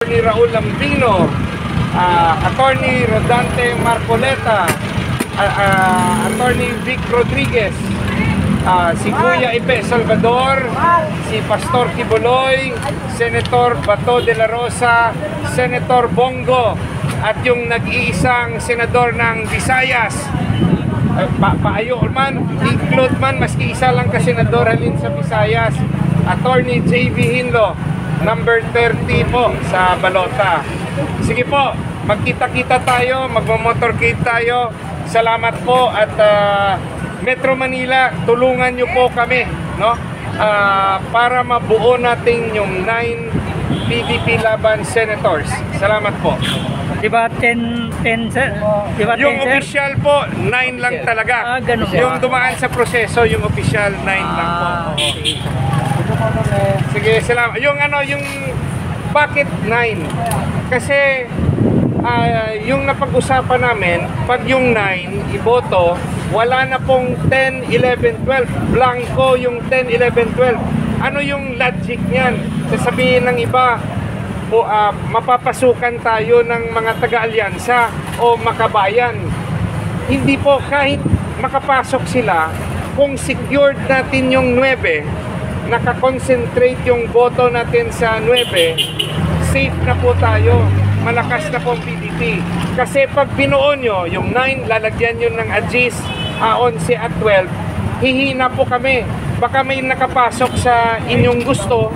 Attorney Raul Lambino, Attorney Rodante Marcoleta, Attorney Vic Rodriguez, si Kuya Ipe Salvador, si Pastor Kibuloy, Senator Bato de la Rosa, Senator Bongo, at yung nag-iisang senador ng Visayas. Paayo man, include man, maski isa lang ka senador halin sa Visayas, Attorney J.V. Hinlo, number 30 po sa Balota. Sige po, magkita-kita tayo, magmo-motorcade tayo. Salamat po at Metro Manila, tulungan nyo po kami, no? Para mabuo natin yung 9 PDP Laban Senators. Salamat po. Diba 10 sir? Diba 10, yung sir? official po, 9 lang talaga. Ganun po. Yung dumaan sa proseso, yung official 9 lang po. Sige, salamat. Yung bakit 9? Kasi yung napag-usapan namin, pag yung 9 iboto, wala na pong 10, 11, 12. Blanco yung 10, 11, 12. Ano yung logic niyan? Sasabihin ng iba, mapapasukan tayo ng mga taga-alyansa o makabayan. Hindi po, kahit makapasok sila, kung secured natin yung 9, nakakonsentrate yung boto natin sa 9, safe na po tayo, malakas na po ang PDP. Kasi pag binuo nyo, yung 9, lalagyan nyo ng AGIS, 11 at 12, hihina po kami. Baka may nakapasok sa inyong gusto,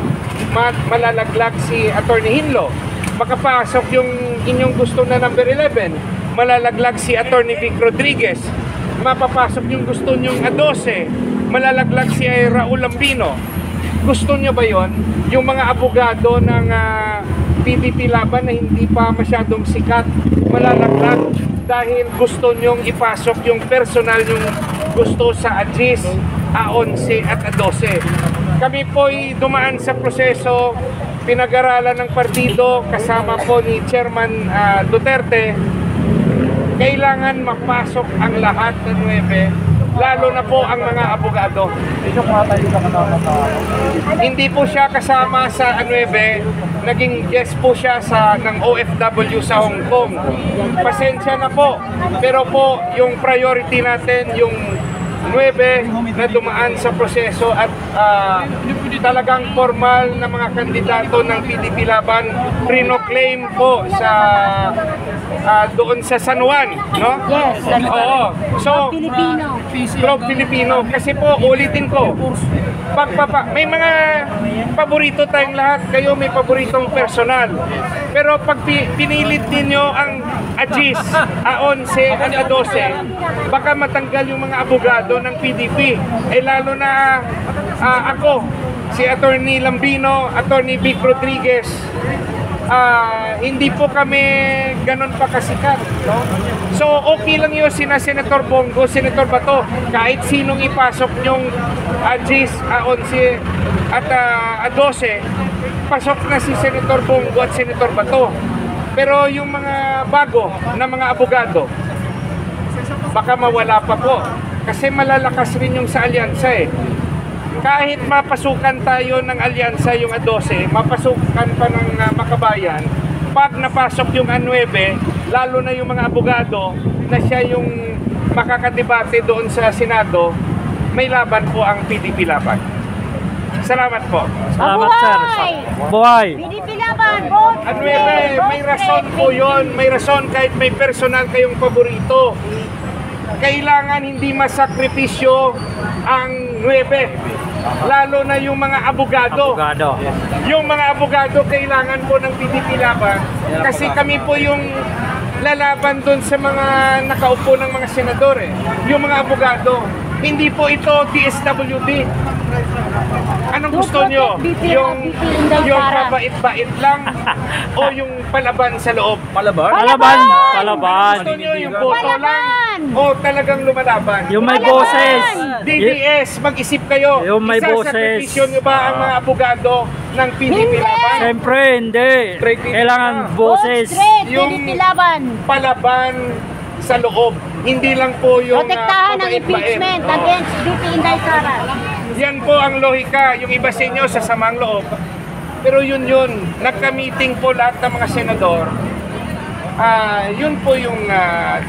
malalaglag si Attorney Hinlo. Makapasok yung inyong gusto na number 11, malalaglag si Attorney Vic Rodriguez. Mapapasok yung gusto nyong 12, malalaglag si Raul Lambino. Gusto nyo ba yon? Yung mga abogado ng PDP Laban na hindi pa masyadong sikat, malalaglag dahil gusto nyong ipasok yung personal yung gusto sa AGIS, 11 at 12. Kami po'y dumaan sa proseso, pinag-aralan ng partido kasama po ni Chairman Duterte. Kailangan mapasok ang lahat ng 9, lalo na po ang mga abogado. Hindi po siya kasama sa 9, naging guest po siya ng OFW sa Hong Kong. Pasensya na po, pero po yung priority natin, yung 9 na dumaan sa proseso at talagang formal na mga kandidato ng PDP Laban, pre-claim po sa doon sa San Juan, no? Yes, oo. So, Filipino. Club Filipino. Kasi po, ulitin ko, may mga paborito tayong lahat. Kayo may paboritong personal. Pero pag pinilit ninyo ang AGIS, 11 at 12, baka matanggal yung mga abogado ng PDP. Lalo na ako, si Attorney Lambino, Attorney Vic Rodriguez, hindi po kami ganun pa kasikat, no? So okay lang yun sina Senator Bongo, Senator Bato, kahit sinong ipasok nyong AGIS, 11 at 12, pasok na si Senator Bongo at Senator Bato. Pero yung mga bago na mga abogado, baka mawala pa po. Kasi malalakas rin yung sa alyansa eh. Kahit mapasukan tayo ng alyansa yung 12, mapasukan pa ng makabayan, pag napasok yung 9, lalo na yung mga abogado na siya yung makakadebate doon sa Senado, may laban po ang PDP Laban. Salamat po. Salamat sir. Buhay! PDP Laban, vote! May rason po yun. May rason kahit may personal kayong paborito. Kailangan hindi masakripisyo ang 9. Lalo na yung mga abogado. Yung mga abogado kailangan po ng PDP Laban. Kasi kami po yung lalaban doon sa mga nakaupo ng mga senador eh. Yung mga abogado. Hindi po ito DSWD. Anong gusto nyo? Yung mabait-bait lang o yung palaban sa loob? Palaban! Gusto nyo yung boto lang o talagang lumalaban? Yung may boses! DDS, mag-isip kayo. Yung may boses. Isasakripisyon nyo ba ang mga abogado ng PDP Laban? Siyempre, hindi. Kailangan boses. Yung PDP Laban. palaban sa loob. Hindi lang po yung Protektahan ng impeachment against VP Inday Sara. Yan po ang lohika. Yung iba sa inyo sa samang loob. Pero yun, nagka-meeting po lahat ng mga senador. Yun po yung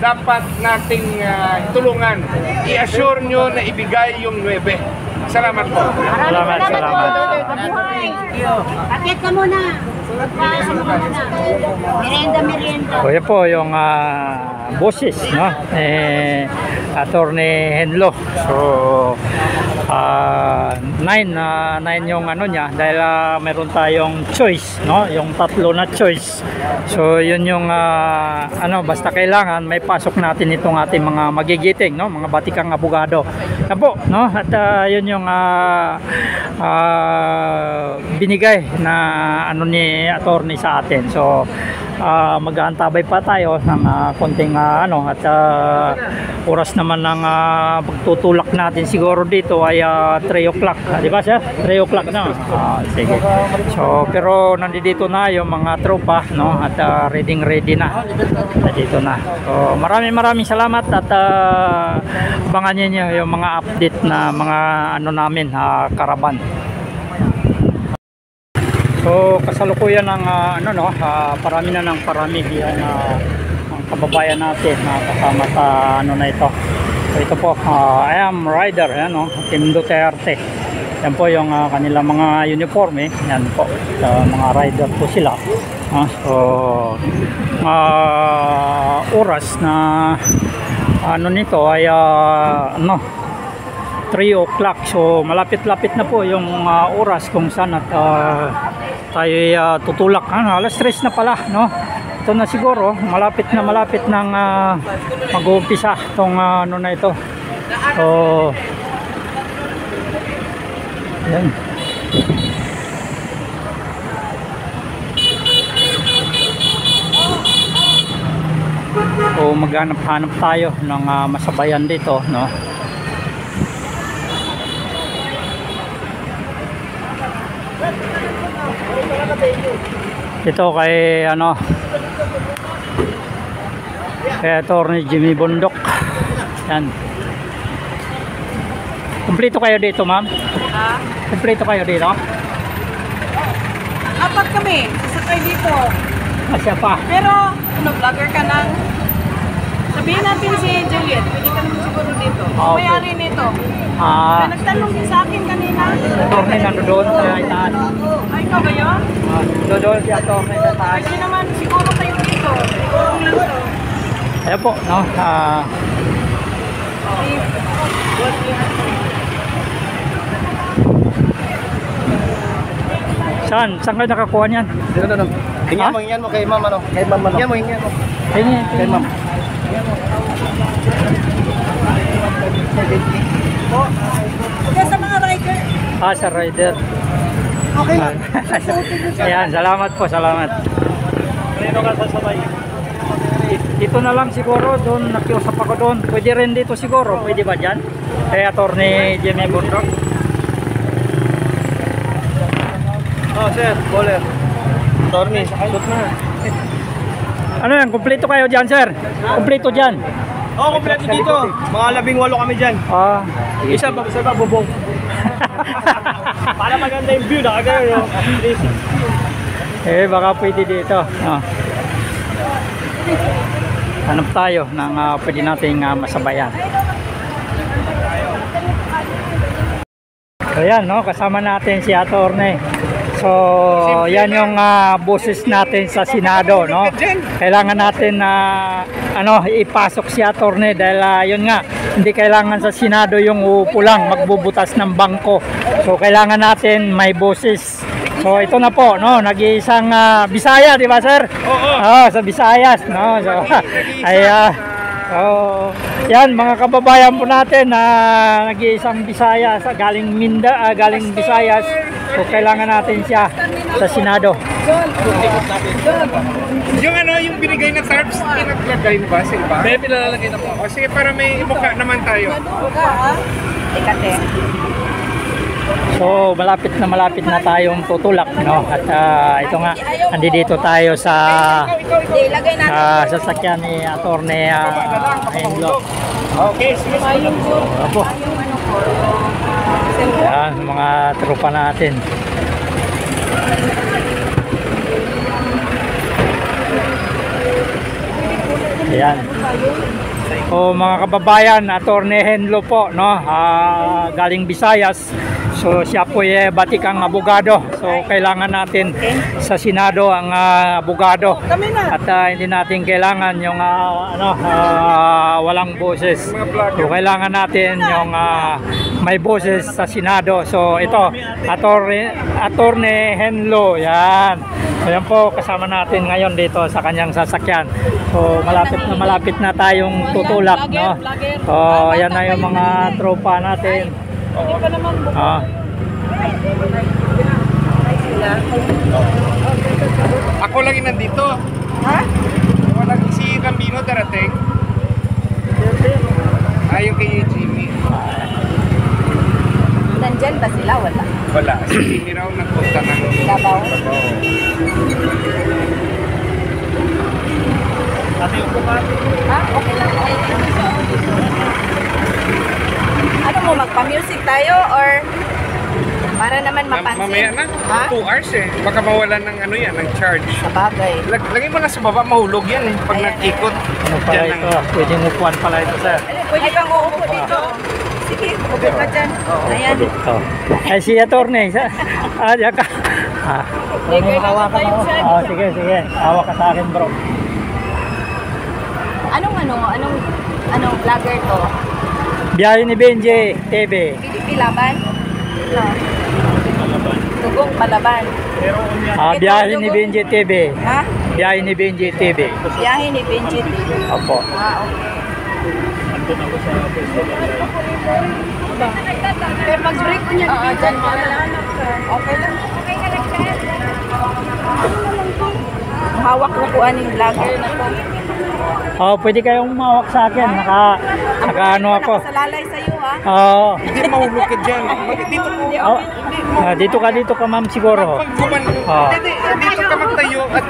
dapat nating tulungan. I-assure nyo na ibigay yung 9. Salamat po. Salamat. Mabuhay. Akit ka muna. Pasok ka muna. Merienda. So yan po yung boses, no? Attorney Henlo. So 9 yung ano niya dahil meron tayong choice, no? Yung 3 na choice. So yun yung basta kailangan may pasok natin itong ating mga magigiting, no? Mga batikang abogado. Yan po, no? At yun yung binigay na ano ni attorney sa atin. So mag-aantabay pa tayo ng konting at oras naman ng pagtutulak natin siguro dito ay 3 o'clock, di ba sir? 3 o'clock na. Sige. So pero nandito na yung mga tropa, no? At ready na. Dito na. So maraming salamat at abangan niyo yung mga update na mga namin karaban. So kasalukuyan ng parami yan ang kababayan natin na kasama sa na ito. So ito po, I am rider, Team Duterte. Yan po yung kanilang mga uniforme. Yan po, mga rider po sila. So oras na nito ay 3 o'clock. So malapit-lapit na po yung oras kung saan at tayo tutulak. Alas 3 na pala, no? Ito na siguro, malapit nang mag-uumpisa itong na ito. So yan. So maghanap-hanap tayo ng masabayan dito, no? Ito kay kay Attorney Jimmy Bundok. Yan. Kumpleto kayo dito, ma'am? Kumpleto kayo dito? 4 kami, sasakay dito. Siya pa. Pero, vlogger ka nang sabihin natin si Juliet, pwede ka naman siguro dito. Okay. Mayari nito. Nagtanong din sa akin kanina. Attorney nandoon sa itaas. Ay, ikaw ba yun? Doon si Attorney sa itaas. Pwede naman siguro kayo dito. Kung lang to. Ayan po, no? Saan kayo nakakuha niyan? Dito. Hingan mo kay ma'am Kay ma'am Hingan mo. Kay ma'am. Kaya sa mga rider. Sa rider. Okay lang. Ayan, salamat po, salamat. Kanino ka sasabay? Dito na lang siguro, doon nakiusap ako doon. Pwede rin dito siguro, pwede ba dyan? Kay Attorney Jimmy Bundok. Sir, baller. Attorney, shoot na. Ano yan, kumpleto kayo dyan, sir? Kumpleto dyan? Kompleto dito. Mga 18 kami dyan. Isa pa bubong. Para maganda yung view, nakagano. Baka pwede dito. Hanap tayo ng pwede nating masabayan. So yan, no? Kasama natin si Attorney. So yan yung boses natin sa Senado, no? Kailangan natin na ipasok si Attorney dahil yun nga, hindi kailangan sa Senado yung uupo lang magbubutas ng bangko. So kailangan natin may boses. So ito na po, no, nag-iisang Bisaya, di ba, sir? Oo. Sa Visayas, no. So yan mga kababayan po natin na nag-iisang Bisaya galing galing Visayas. So kailangan natin siya sa Senado. Yung binigay na tarps, pinaglagay mo ba? Sige ba? May pinalalagay na po. Sige, para may mukha naman tayo. Ikate. So malapit na tayong tutulak, no? At ito nga, andito tayo sa Ilagay natin. sasakyan ni Attorney Henlo. Okay, sige. Opo. Yan, mga tropa natin. Ayan. O mga kababayan, Attorney Henlo po, no? Galing Visayas. So siya po ay batikang abogado. So kailangan natin sa Senado ang abogado. At hindi natin kailangan yung walang boses. So kailangan natin yung may boses sa Senado. So ito, Attorney Henlo, yan. So yan po, kasama natin ngayon dito sa kanyang sasakyan. So malapit na tayong tutulak, no? So yan na yung mga tropa natin. Ako lang yung nandito. Ha? Walang si Gambino darating. Yung kay Jimmy. Nandyan ba sila? Wala. Wala. Si Jimmy raw nagpunta ng Davao. Okay lang. Ano mo, magpa-music tayo or para naman mapansin? Mamaya na. Ha? 2 hours eh. Baka mawalan ng ng charge. Sa bagay. Lagay mo na sa baba, mahulog yan eh. Pag nag-ikot. Ano pala ito? Pwede upuan pala ito, sir. Pwede kang uupo dito. Sige, upo ka dyan. Ayan. Ay, si Attorney. Diyan ka. Hawakan mo. Sige. Hawak ka sa akin, bro. Anong vlogger to? Biyahe ni Benji TV. PDP Laban? No. Tugong Palaban. Biyahe ni Benji TV. Ha? Biyahe ni Benji TV. Biyahe ni Benji TV. Opo. Okay. Pero mag-break ko niya dito. Okay lang. Hawak na po yung vlogger na to. Pwede kayong umawak sa akin. Naka ano ako. Nakasalalay sa'yo ha? Hindi mahulog ka dyan. Bakit dito po? Dito ka ma'am siguro. Pag dito ka magtayo at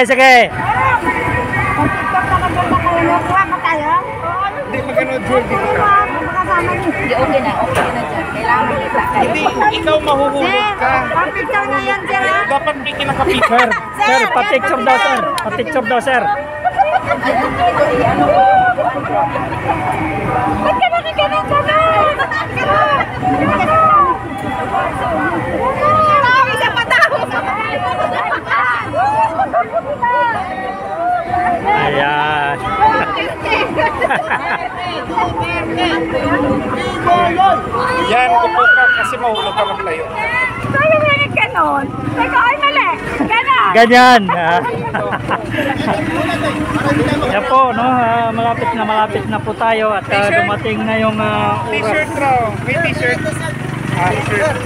Sige. Hindi magano Joel dito ka. Hindi, okay na dyan. Kailangan mo kita. Hindi, ikaw mahuhulog ka. Papicture na yan, sir. Dapat may kinakapicture. Sir, pa-picture daw, sir. Pa-picture daw, sir. Ba't ka nakaganon ka na? Isa pa tao! Ayan. Yan, upo ka kasi mahulog ka magtayo. Kaya mo yung ganon? Teka, ay mali! Ganon! Ganyan. Yan po, no? Malapit na po tayo at dumating na yung oras. T-shirt raw. May t-shirt. T-shirt.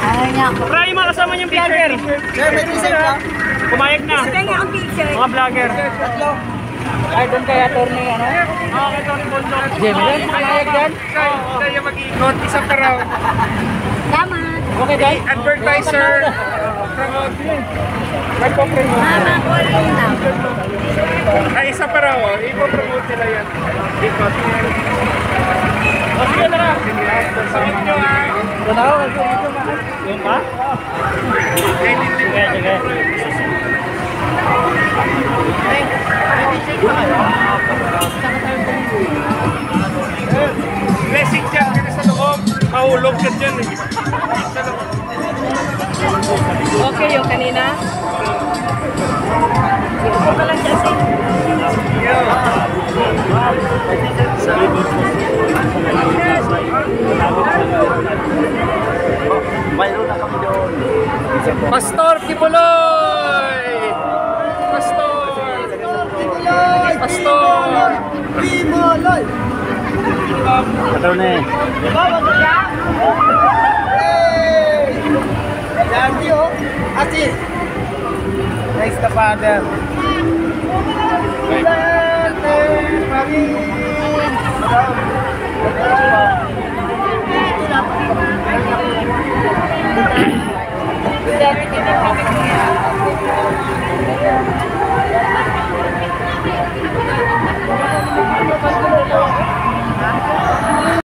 Ayaw niya. Try mo kasama yung vlogger. Sir, may t-shirt ka? Pumayag na. Kaya ang picture. Mga vlogger. Ay, doon kay Attorney, ano? Okay, Tony Bonjo. Jimmy, pumayag dyan? Kaya mag-ikot. Isa pa raw. Tama. Okay, guys. Advertiser. Promote. Magpo-promote. Mama, call mo na. Ay, isa pa raw. Ipo-promote nila yan. Ikot. Sige, tara. Sabihin nyo ha. Yung pa? Sige. Blessing dyan ka sa loob. Mahulog ka dyan eh. Okay yung kanina? Upo ka lang dyan, sir. Mayroon na kami doon. Pastor Kibuloy! Pastor! Pastor! Attorney. Daddy, oh. Ate. Thanks the Father.